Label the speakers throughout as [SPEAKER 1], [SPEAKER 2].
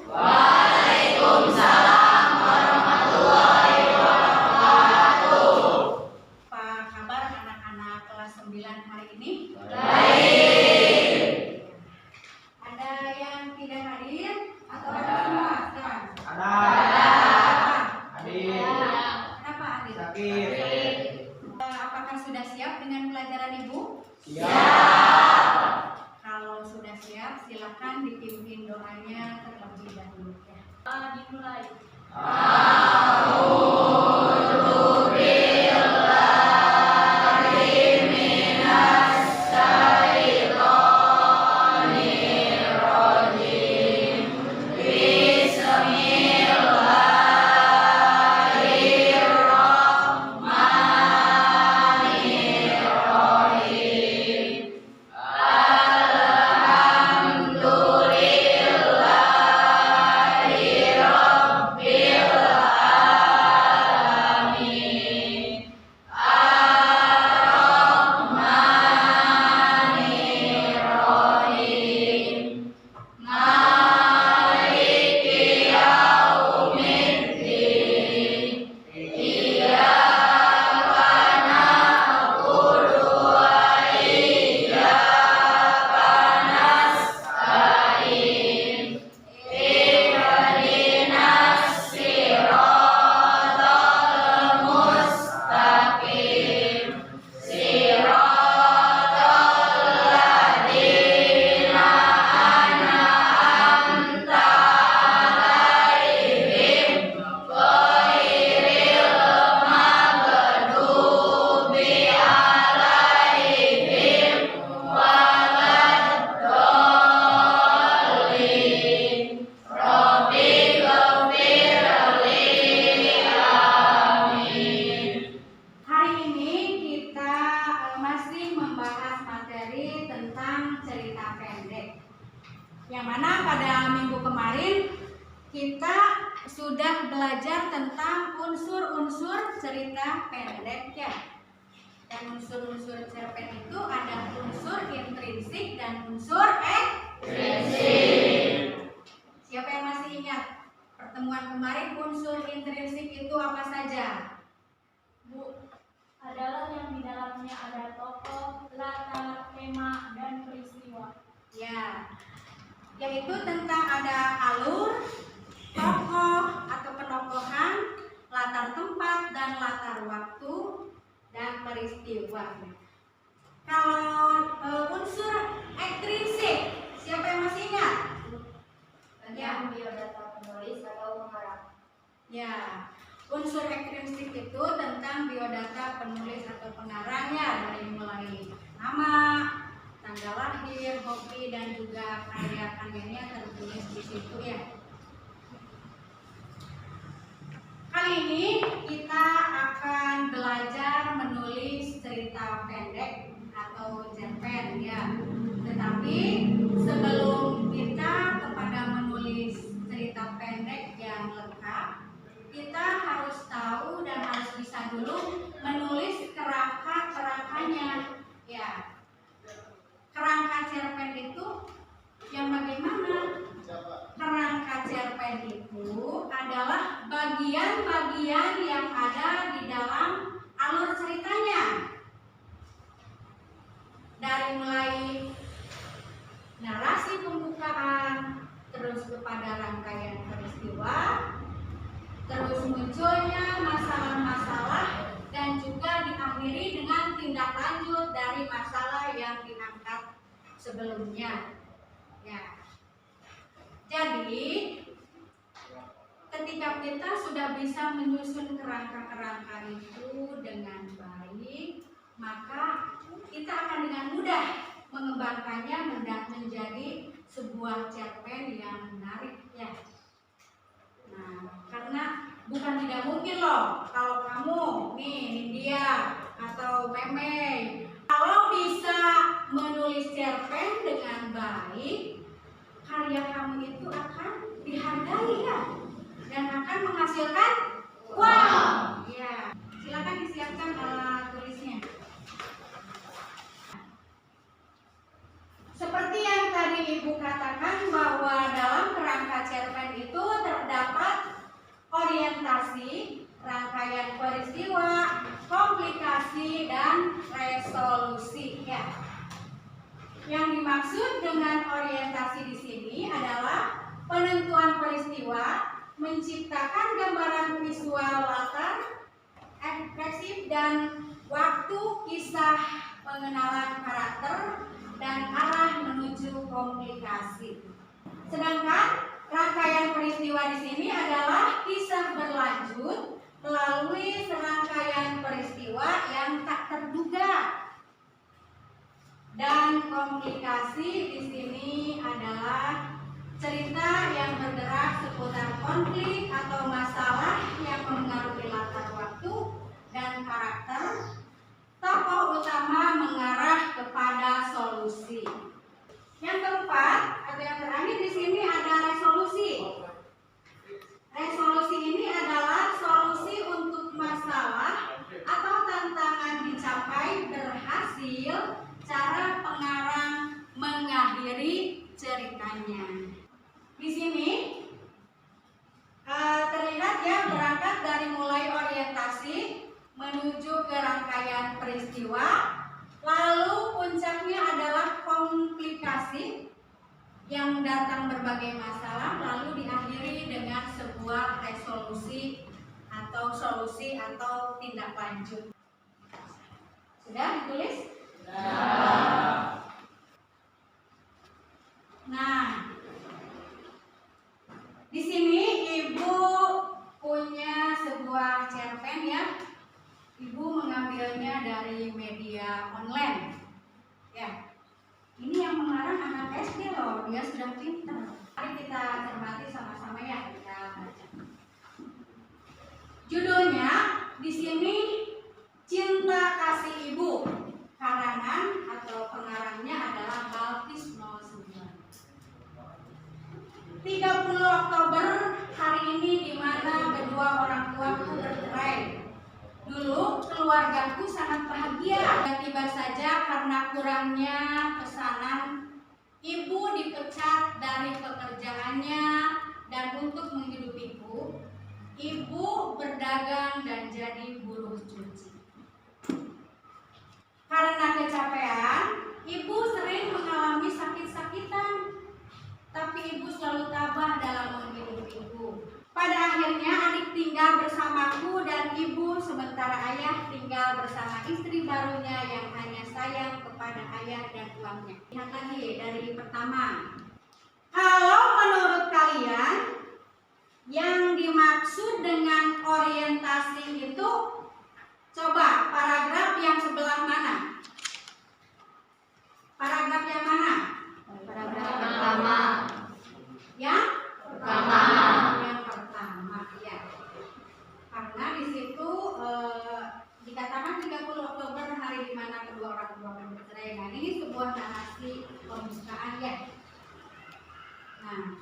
[SPEAKER 1] Waalaikumsalam warahmatullahi wabarakatuh. Apa kabar anak-anak kelas 9 hari ini? Baik. Ada yang tidak hadir atau ada semua? Ada. Hadir. Kenapa hadir? Sakit. Apakah sudah siap dengan pelajaran Ibu? Siap. Kalau sudah siap, silakan dipimpin doanya terlebih dahulu ya. Dimulai. Yang mana pada minggu kemarin kita sudah belajar tentang unsur-unsur cerita pendek ya. Dan unsur-unsur cerpen itu ada unsur intrinsik dan unsur ekstrinsik. Siapa yang masih ingat pertemuan kemarin unsur intrinsik itu apa saja?
[SPEAKER 2] Bu, adalah yang di dalamnya ada tokoh, latar, tema, dan peristiwa.
[SPEAKER 1] Ya, yaitu tentang ada alur, tokoh atau penokohan, latar tempat dan latar waktu dan peristiwa. Kalau unsur ekstrinsik, siapa yang masih ingat?
[SPEAKER 2] Yang biodata penulis atau pengarang.
[SPEAKER 1] Ya, unsur ekstrinsik itu tentang biodata penulis atau pengarangnya, dari mulai nama, tanggal lahir, hobi, dan juga karya-karyanya tertulis di situ ya. Kali ini kita akan belajar menulis cerita pendek atau cerpen ya. Tetapi sebelum kita kepada menulis cerita pendek yang lengkap, kita harus tahu dan harus bisa dulu menulis kerangka-kerangkanya ya. Kerangka cerpen itu yang bagaimana? Kerangka cerpen itu adalah bagian-bagian yang ada di dalam alur ceritanya. Dari mulai narasi pembukaan, terus kepada rangkaian peristiwa, terus munculnya masalah-masalah, dan juga diakhiri dengan tindak lanjut dari masalah yang diangkat sebelumnya. Ya. Jadi, ketika kita sudah bisa menyusun kerangka-kerangka itu dengan baik, maka kita akan dengan mudah mengembangkannya menjadi sebuah cerpen yang menarik ya. Nah, karena bukan tidak mungkin loh kalau kamu nih India atau Meme, kalau bisa menulis cerpen dengan baik, karya kamu itu akan dihargai ya, dan akan menghasilkan uang. Ya, silakan disiapkan alat tulisnya. Seperti yang tadi Ibu katakan bahwa dalam kerangka cerpen itu terdapat orientasi, rangkaian peristiwa, komplikasi, dan resolusi. Ya. Yang dimaksud dengan orientasi di sini adalah penentuan peristiwa, menciptakan gambaran visual latar, ekspresif dan waktu, kisah, pengenalan karakter, dan arah menuju komplikasi. Sedangkan rangkaian peristiwa di sini adalah kisah berlanjut melalui serangkaian peristiwa yang tak terduga. Dan komplikasi di sini adalah cerita yang bergerak seputar konflik atau masalah yang mempengaruhi latar waktu dan karakter. Tokoh utama mengarah kepada solusi. Yang keempat atau yang terakhir di sini ada resolusi. Resolusi ini adalah solusi untuk masalah atau tantangan dicapai berhasil. Cara pengarang mengakhiri ceritanya. Di sini terlihat ya, berangkat dari mulai orientasi menuju ke rangkaian peristiwa, lalu puncaknya adalah komplikasi yang datang berbagai masalah, lalu diakhiri dengan sebuah resolusi atau solusi atau tindak lanjut. Sudah ditulis? Nah, di sini Ibu punya sebuah cerpen ya. Ibu mengambilnya dari media online. Ya, ini yang mengarang anak SD loh, dia sudah pintar. Mari kita cermati sama-sama ya, kita baca. Judulnya di sini Cinta Kasih Ibu. Karangan atau pengarangnya adalah Balkis 09. 30 Oktober hari ini di mana kedua orang tuaku bercerai. Dulu keluargaku sangat bahagia. Tiba-tiba saja karena kurangnya pesanan, ibu dipecat dari pekerjaannya dan untuk menghidupiku, ibu berdagang dan jadi buruh cuci. Karena kecapean, ibu sering mengalami sakit-sakitan, tapi ibu selalu tabah dalam menghidupiku. Pada akhirnya adik tinggal bersamaku dan ibu, sementara ayah tinggal bersama istri barunya yang hanya sayang kepada ayah dan uangnya. Lihat lagi dari pertama. Kalau menurut kalian yang dimaksud dengan orientasi itu, coba paragraf yang sebelah mana? Paragraf yang mana?
[SPEAKER 3] Paragraf pertama.
[SPEAKER 1] Yang
[SPEAKER 3] Pertama.
[SPEAKER 1] Yang pertama, ya. Karena di situ dikatakan 30 Oktober hari di mana kedua orang tua bercerai. Nah, ini sebuah narasi pembukaan ya. Nah,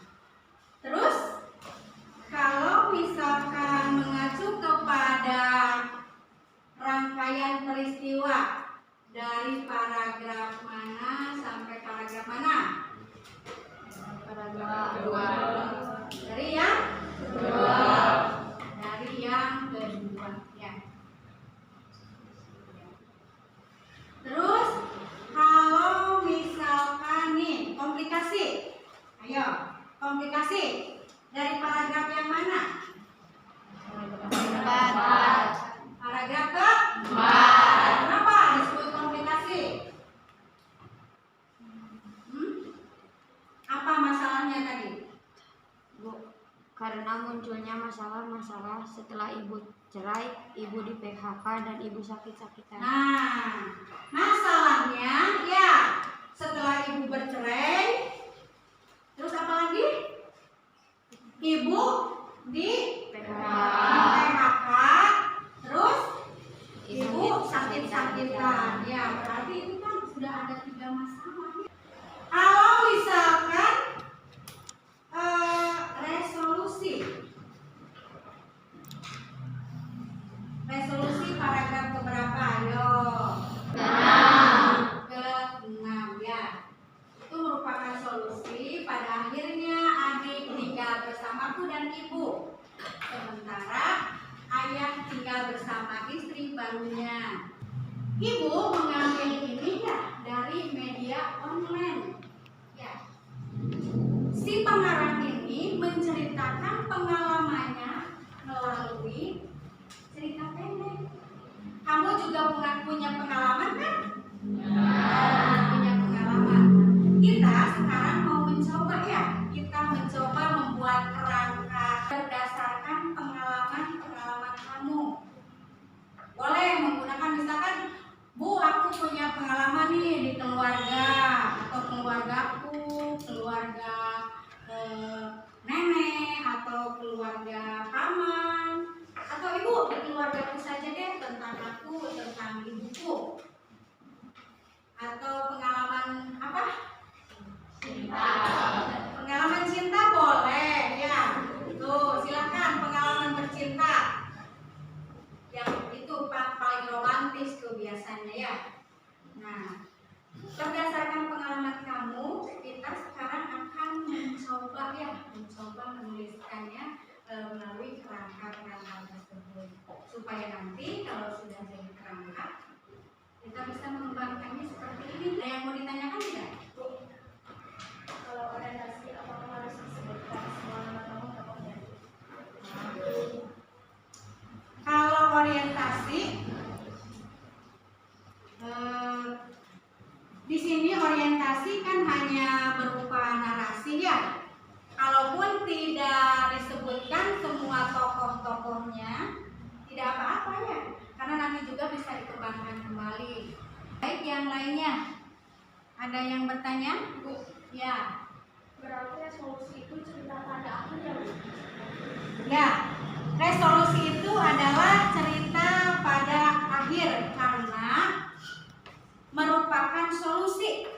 [SPEAKER 1] terus kalau misalkan mengacu kepada rangkaian peristiwa dari paragraf mana sampai paragraf mana?
[SPEAKER 3] Paragraf kedua.
[SPEAKER 1] Dari yang kedua. Dari yang kedua ya. Terus kalau misalkan nih komplikasi, ayo komplikasi dari paragraf yang mana?
[SPEAKER 3] Empat.
[SPEAKER 1] Paragraf ke-4. Kenapa disebut komplikasi? Apa masalahnya tadi?
[SPEAKER 3] Bu, karena munculnya masalah-masalah setelah ibu cerai, ibu di PHK dan ibu sakit-sakitan.
[SPEAKER 1] Nah, masalahnya ya setelah ibu bercerai, terus apa lagi? Ibu di PHK, terus ibu sakit-sakitan. Ya, berarti itu kan sudah ada 3 masalah. Kalau misalkan resolusi paragraf keberapa? Ayo. Ke-6. dan ibu. Sementara ayah tinggal bersama istri barunya. Ibu mengambil ini ya dari media online. Ya. Si pengarang ini menceritakan pengalamannya melalui cerita pendek. Kamu juga punya pengalaman kan? Punya pengalaman. Kita sekarang mau mencoba ya. Kita mencoba membuat kerangka berdasarkan pengalaman kamu. Boleh menggunakan misalkan, Bu, aku punya pengalaman nih di keluarga atau keluargaku, keluarga nenek atau keluarga paman, atau ibu di keluargaku saja deh, tentang aku, tentang ibuku. Atau pengalaman apa? Cinta. Pengalaman cinta boleh ya. Tuh, silakan pengalaman bercinta. Yang itu paling romantis tuh biasanya ya. Nah, berdasarkan pengalaman kamu, kita sekarang akan mencoba menuliskannya melalui kerangka-kerangka tersebut, supaya nanti kalau sudah jadi kerangka kita bisa mengembangkannya seperti ini. Ada yang mau ditanyakan tidak?
[SPEAKER 2] Kalau orientasi apakah harus disebutkan semua nama kamu atau tidak?
[SPEAKER 1] Kalau orientasi, di sini orientasi kan hanya berupa narasi ya. Kalaupun tidak disebutkan semua tokoh-tokohnya, tidak apa-apa ya, karena nanti juga bisa dikembangkan kembali. Baik, yang lainnya, ada yang bertanya? Bu, ya.
[SPEAKER 2] Berarti resolusi itu cerita pada akhir ya, Bu?
[SPEAKER 1] Ya, resolusi itu adalah cerita pada akhir karena merupakan solusi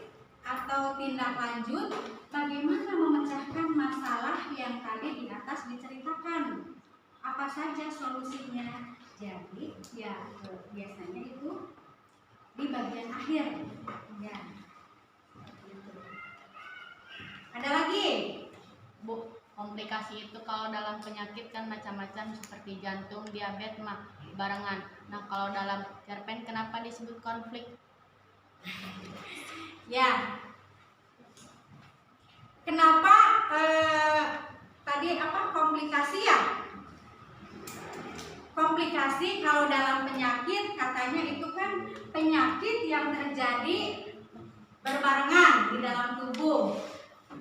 [SPEAKER 1] atau tindak lanjut bagaimana memecahkan masalah yang tadi di atas diceritakan. Apa saja solusinya? Jadi, ya biasanya itu di bagian akhir. Ya. Gitu. Ada lagi?
[SPEAKER 4] Bu, komplikasi itu kalau dalam penyakit kan macam-macam seperti jantung, diabetes mah barengan. Nah, kalau dalam cerpen kenapa disebut konflik?
[SPEAKER 1] Ya. Kenapa tadi apa komplikasi ya? Komplikasi kalau dalam penyakit katanya itu kan penyakit yang terjadi berbarengan di dalam tubuh.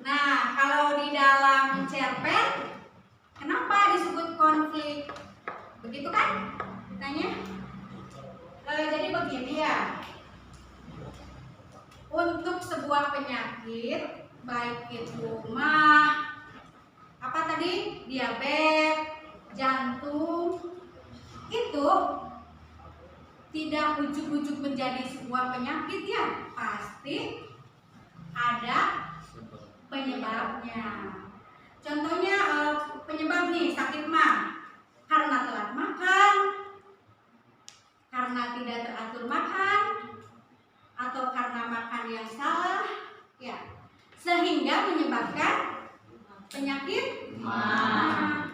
[SPEAKER 1] Nah, kalau di dalam cerpen, kenapa disebut konflik? Begitu kan? Tanya. Jadi begini ya. Untuk sebuah penyakit, baik itu mah apa tadi? Diabetes, jantung, itu tidak ujuk-ujuk menjadi sebuah penyakit ya. Pasti ada penyebabnya. Contohnya penyebab nih sakit mah karena telat makan, karena tidak teratur makan, atau karena makan yang salah, ya, sehingga menyebabkan penyakit. Nah,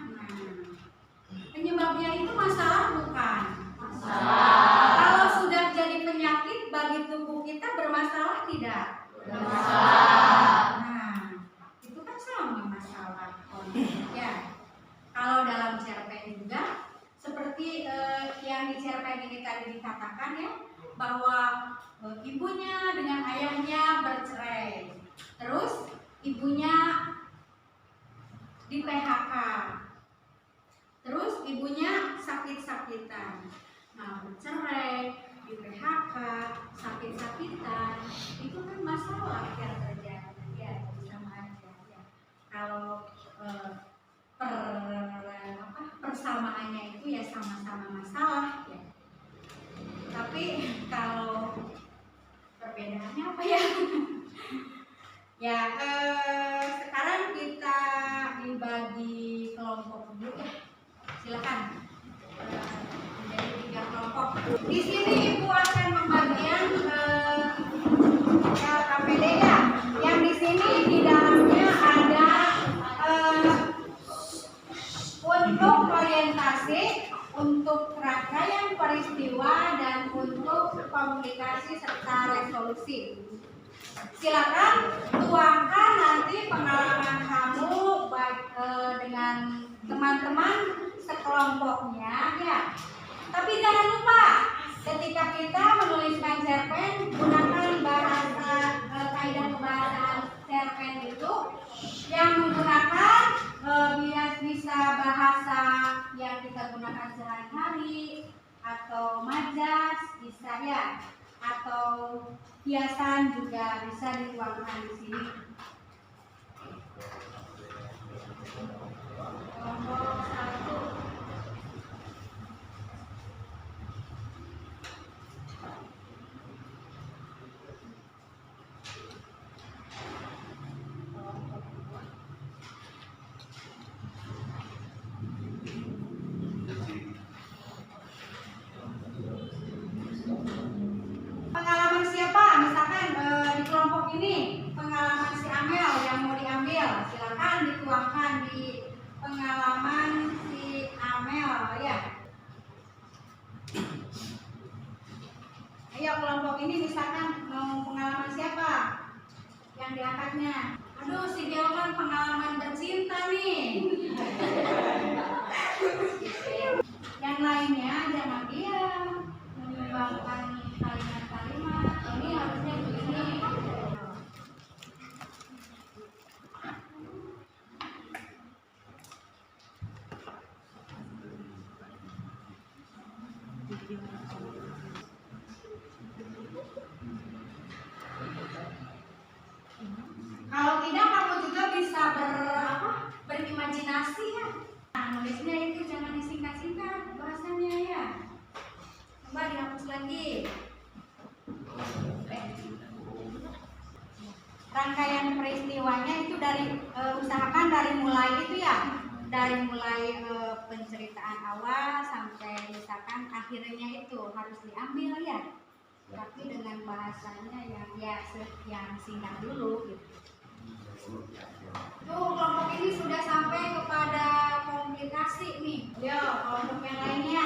[SPEAKER 1] penyebabnya itu masalah bukan? Masalah. Kalau sudah jadi penyakit bagi tubuh kita bermasalah tidak? Bermasalah. Nah, itu kan sama masalah. Ya. Kalau dalam cerpen juga seperti yang di cerpen ini tadi dikatakan ya, bahwa ibunya dengan ayahnya bercerai, terus ibunya di PHK, terus ibunya sakit-sakitan. Nah, bercerai, di PHK, sakit-sakitan, itu kan masalah yang terjadi ya, sama aja ya. Kalau persamaannya itu ya sama-sama masalah ya. Tapi kalau perbedaannya apa ya? Ya, sekarang kita dibagi kelompok dulu ya. Silakan. Menjadi 3 kelompok. Di sini Ibu akan membagian KPD ya. Yang di sini di dalamnya ada Silakan tuangkan nanti pengalaman kamu baik dengan teman-teman sekelompoknya ya. Tapi jangan lupa ketika kita menuliskan cerpen, gunakan bahasa kaidah kebahasaan cerpen itu yang menggunakan bisa bahasa yang kita gunakan sehari-hari atau majas bisa ya, atau hiasan juga bisa dituangkan di sini. Kelompok 1. Pengalaman siapa? Misalkan di kelompok ini pengalaman si Amel yang mau diambil, silakan dituangkan di pengalaman si Amel ya. Ayo kelompok ini misalkan mau pengalaman siapa yang diangkatnya? Aduh si Delman pengalaman bercinta nih. Yang lainnya jangan diam, menyumbangkan kalimat-kalimat. Ini harusnya begini. Kalau tidak kamu juga bisa berimajinasi ya. Nah, nulisnya itu jangan disingkat-singkat bahasanya ya. Coba dihapus lagi. Rangkaian peristiwanya itu dari usahakan dari mulai itu ya, dari mulai penceritaan awal sampai misalkan akhirnya itu harus diambil ya, tapi dengan bahasanya yang yang singkat dulu gitu. Tuh kelompok ini sudah sampai kepada komunikasi nih. Yo kelompok yang lainnya.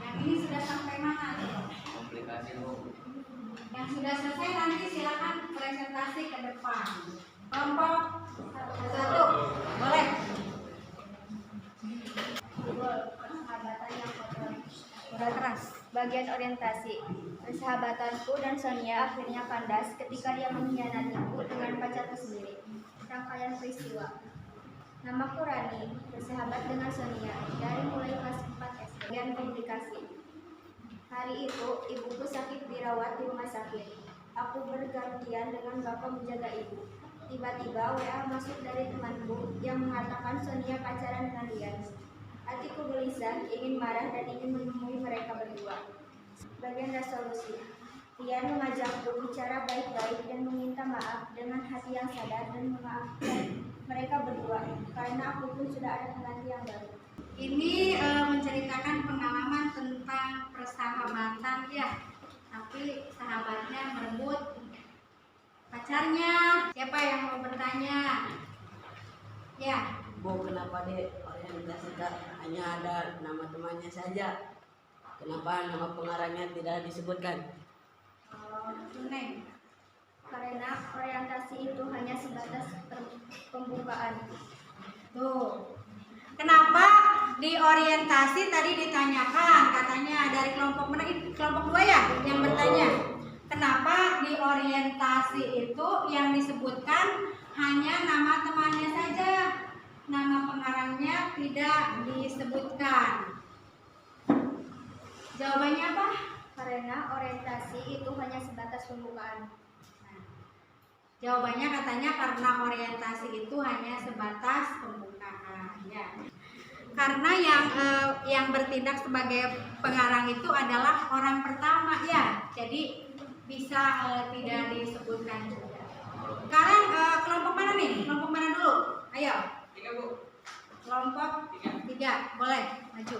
[SPEAKER 1] Yang ini sudah sampai mana?
[SPEAKER 5] Komplikasi Bu.
[SPEAKER 1] Yang sudah selesai nanti silakan presentasi ke depan. Kelompok 1, boleh.
[SPEAKER 2] Persahabatan yang kotor.
[SPEAKER 1] Udah keras.
[SPEAKER 2] Bagian orientasi. Persahabatanku dan Sonia akhirnya kandas ketika dia mengkhianatiku dengan pacarku sendiri. Rangkaian peristiwa. Namaku Rani, bersahabat dengan Sonia dari mulai kelas 4 SD. Bagian komunikasi. Hari itu, ibuku sakit dirawat di rumah sakit. Aku bergantian dengan bapak menjaga ibu. Tiba-tiba WA masuk dari temanku yang mengatakan Sonia pacaran dengan Rian. Hatiku gelisah, ingin marah dan ingin menemui mereka berdua. Bagian resolusi. Rian mengajakku bicara baik-baik dan meminta maaf dengan hati yang sadar dan memaafkan mereka berdua karena aku pun sudah ada pengganti yang baru.
[SPEAKER 1] Ini menceritakan pengalaman tentang persahabatan ya, tapi sahabatnya merebut pacarnya. Siapa yang mau bertanya? Ya.
[SPEAKER 6] Bu, kenapa di orientasi hanya ada nama temannya saja? Kenapa nama pengarangnya tidak disebutkan?
[SPEAKER 1] Neng.
[SPEAKER 2] Karena orientasi itu hanya sebatas pembukaan.
[SPEAKER 1] Tuh. Kenapa di orientasi tadi ditanyakan katanya dari kelompok mana? Kelompok 2 ya yang bertanya. Kenapa di orientasi itu yang disebutkan hanya nama temannya saja? Nama pengarangnya tidak disebutkan. Jawabannya apa?
[SPEAKER 2] Karena orientasi itu hanya sebatas pembukaan.
[SPEAKER 1] Nah, jawabannya katanya karena orientasi itu hanya sebatas pembukaan ya. Karena yang bertindak sebagai pengarang itu adalah orang pertama ya. Jadi bisa tidak disebutkan juga. Sekarang kelompok mana nih? Kelompok mana dulu? Ayo.
[SPEAKER 5] 3 Bu.
[SPEAKER 1] Kelompok 3, boleh maju.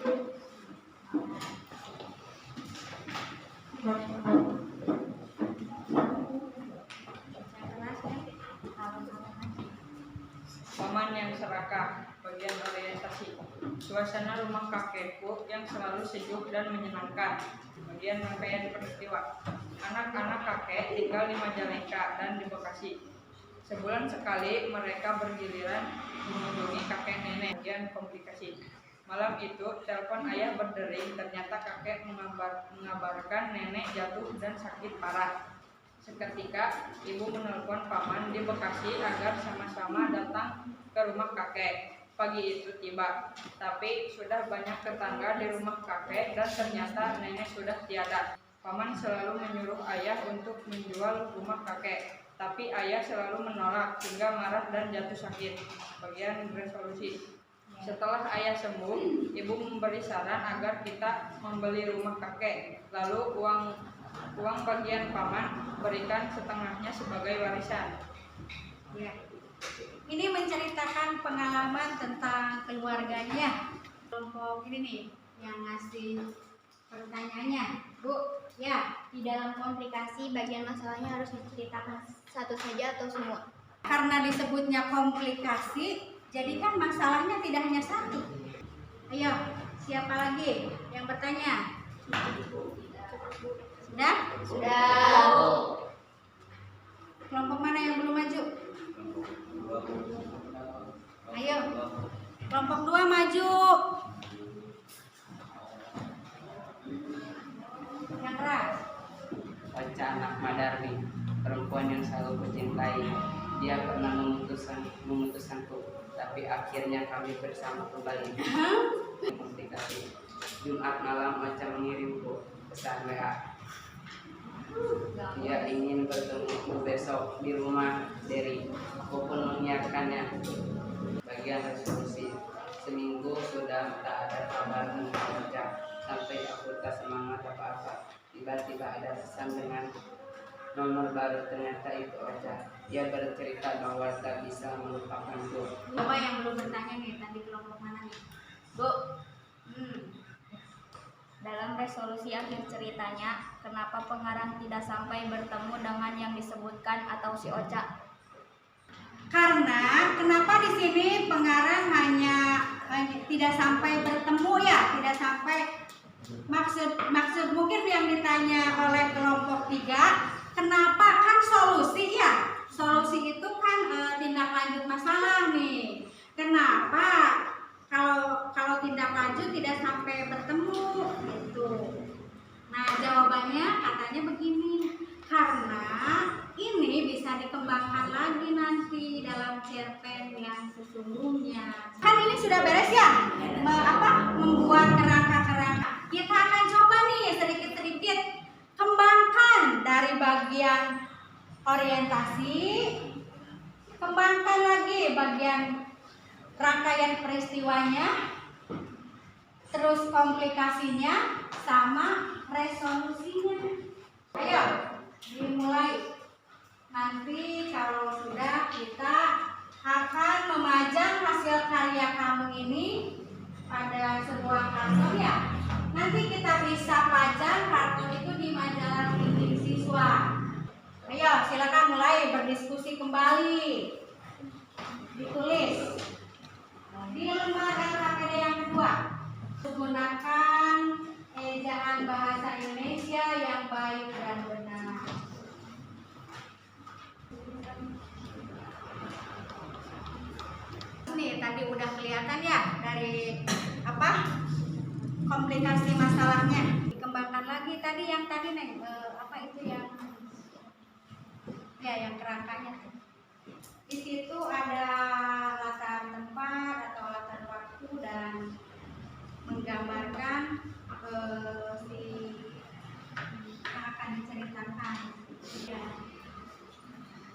[SPEAKER 7] Paman yang serakah, bagian orientasi. Suasana rumah kakekku yang selalu sejuk dan menyenangkan, bagian rangkaian peristiwa. Anak-anak kakek tinggal di Majalengka dan di Bekasi. Sebulan sekali mereka bergiliran mengunjungi kakek nenek. Bagian komplikasi. Malam itu telepon ayah berdering, ternyata kakek mengabarkan nenek jatuh dan sakit parah. Seketika ibu menelpon paman di Bekasi agar sama-sama datang ke rumah kakek. Pagi itu tiba, tapi sudah banyak tetangga di rumah kakek dan ternyata nenek sudah tiada. Paman selalu menyuruh ayah untuk menjual rumah kakek, tapi ayah selalu menolak hingga marah dan jatuh sakit. Bagian resolusi. Setelah ayah sembuh, ibu memberi saran agar kita membeli rumah kakek. Lalu uang bagian paman berikan setengahnya sebagai warisan.
[SPEAKER 1] Ya. Ini menceritakan pengalaman tentang keluarganya. Kelompok ini nih yang ngasih pertanyaannya, Bu. Ya,
[SPEAKER 2] Di dalam komplikasi, bagian masalahnya harus diceritakan satu saja atau semua?
[SPEAKER 1] karena disebutnya komplikasi, jadi kan masalahnya tidak hanya satu. Ayo, siapa lagi yang bertanya? Sudah?
[SPEAKER 2] Sudah.
[SPEAKER 1] Kelompok mana yang belum maju? Ayo, kelompok 2 maju. Yang keras.
[SPEAKER 5] Ocha anak Madarni, perempuan yang selalu kucintai. Dia pernah memutuskanku, tapi akhirnya kami bersama kembali. Komplikasi. Jumat malam Ocha mengirimku pesan WA. Dia ingin bertemu besok di rumah Derry. Aku pun menyiapkannya. Bagian resolusi. Seminggu sudah tak ada kabar tentang Ocha, sampai aku tak semangat apa-apa. Tiba-tiba ada pesan dengan nomor baru, ternyata itu Ocha. Dia bercerita bahwa tak bisa melupakanku.
[SPEAKER 1] Coba yang belum bertanya nih, tadi kelompok mana nih? Bu.
[SPEAKER 2] Dalam resolusi akhir ceritanya, kenapa pengarang tidak sampai bertemu dengan yang disebutkan atau si Ocha?
[SPEAKER 1] Karena kenapa di sini pengarang hanya tidak sampai bertemu ya, tidak sampai maksud mungkin yang ditanya oleh kelompok 3, kenapa kan solusi ya? Solusi itu kan tindak lanjut masalah nih. Kenapa kalau tindak lanjut tidak sampai bertemu gitu. Nah, jawabannya katanya begini. Karena ini bisa dikembangkan lagi nanti dalam cerpen yang sesungguhnya. Kan ini sudah beres ya? Membuat kerangka-kerangka. Kita akan coba nih sedikit-sedikit kembangkan dari bagian orientasi, kembangkan lagi bagian rangkaian peristiwanya, terus komplikasinya sama resolusinya. Ayo dimulai. Nanti kalau sudah, kita akan memajang hasil karya kamu ini pada sebuah kartun ya. Nanti kita bisa pajang kartun itu di majalah bimbing siswa. Ayo silakan mulai berdiskusi kembali. Ditulis di lembar LKPD yang kedua. Menggunakan ejaan bahasa Indonesia yang baik dan benar. Nih tadi udah kelihatan ya dari komplikasi masalahnya. Dikembangkan lagi tadi yang tadi nih yang kerangkanya. Di situ ada latar tempat atau latar waktu dan menggambarkan si yang akan diceritakan. Ya.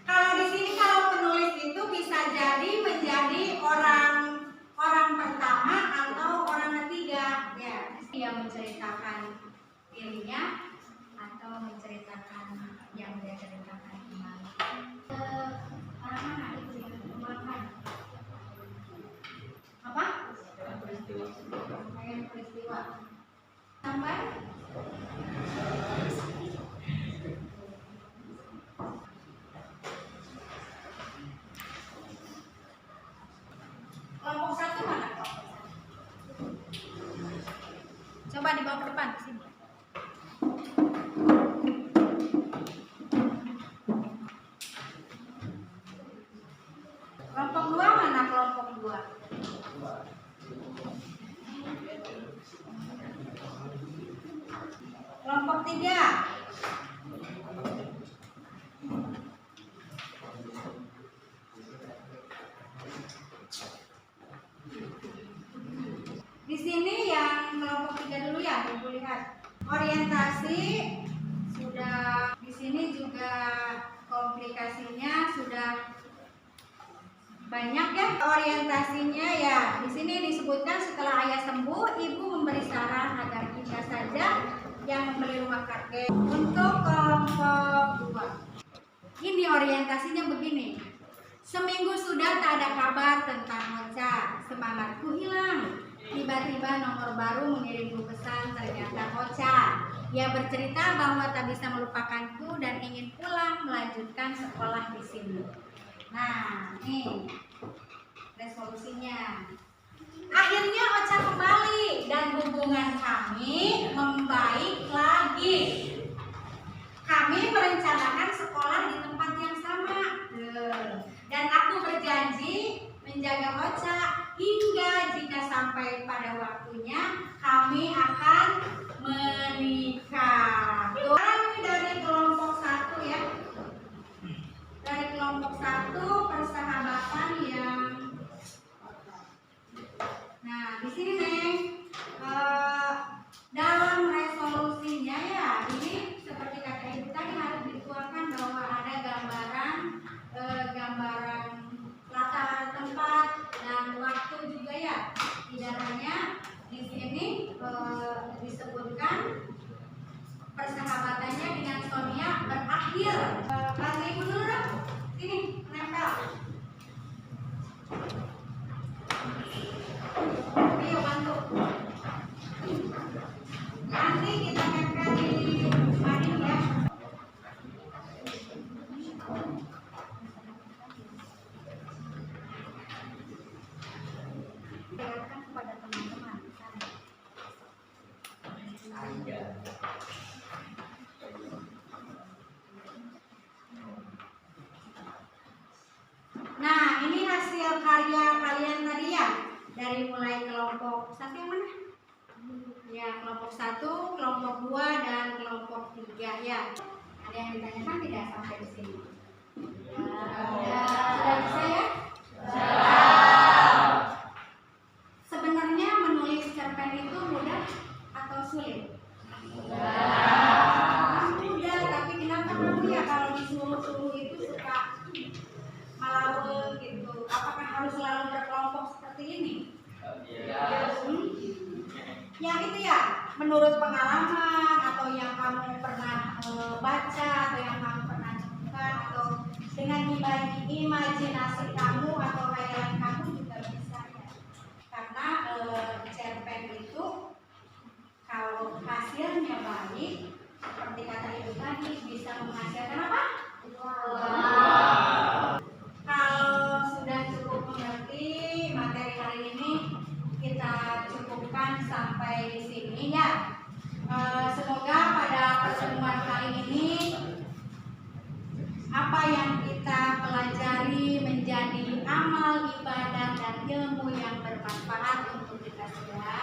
[SPEAKER 1] Kalau di sini kalau penulis itu bisa jadi menjadi orang pertama atau orang ketiga, ya. Dia menceritakan dirinya atau menceritakan yang dia ceritakan kembali. Orang mana itu yang dikembangkan? Apa? Peristiwa. Tambah? Kelompok 1 mana kelompok 1? Coba dibawa ke depan sini. Kelompok 3. Di sini yang kelompok 3 dulu ya, Ibu lihat. Orientasi sudah, di sini juga komplikasinya sudah banyak ya. Orientasinya ya, di sini disebutkan setelah ayah sembuh, ibu memberi saran agar kita saja yang membeli rumah kakek. Untuk kelompok 2, ini orientasinya begini. Seminggu sudah tak ada kabar tentang Ocha, semangatku hilang. Tiba-tiba nomor baru mengirimku pesan, ternyata Ocha. Ia bercerita bahwa tak bisa melupakanku dan ingin pulang melanjutkan sekolah di sini. Nah, nih resolusinya. Akhirnya Ocha kembali dan hubungan kami membaik lagi. Kami merencanakan sekolah di tempat yang sama. Dan aku berjanji menjaga Ocha hingga jika sampai pada waktunya kami akan menikah. Sekarang ini dari kelompok 1 ya. Dari kelompok 1 persahabatan yang nah di sini Neng, dalam resolusinya ya ini seperti kata ibu tadi harus dituangkan bahwa ada gambaran latar tempat dan waktu juga ya. Tidak hanya di sini disebutkan persahabatannya dengan Sonia berakhir. Bantu ibu dulu dong. Sini nempel. Ayo bantu. Nanti kita nempel di mading ya. Silakan kepada teman-teman. Nah, ini hasil karya kalian tadi ya. Dari mulai kelompok 1 yang mana? Ya, kelompok 1, kelompok 2, dan kelompok 3 ya. Ada yang ditanyakan tidak sampai di sini? Sudah bisa ya? Sebenarnya menulis cerpen itu mudah atau sulit? Mudah, tapi kenapa kamu ya kalau disuruh-suruh itu suka melawan gitu? Apakah harus selalu berkelompok seperti ini? Yang itu ya, menurut pengalaman atau yang kamu pernah baca atau yang kamu pernah temukan atau dengan imajinasi kamu atau khayalan kamu juga bisa ya. Karena cerpen itu kalau hasilnya baik seperti kata ibu tadi bisa menghasilkan apa? Kalau sudah cukup mengerti materi hari ini, kita cukupkan sampai di sini ya. Semoga pada pertemuan kali ini apa yang kita pelajari menjadi amal ibadah dan ilmu yang bermanfaat untuk kita semua.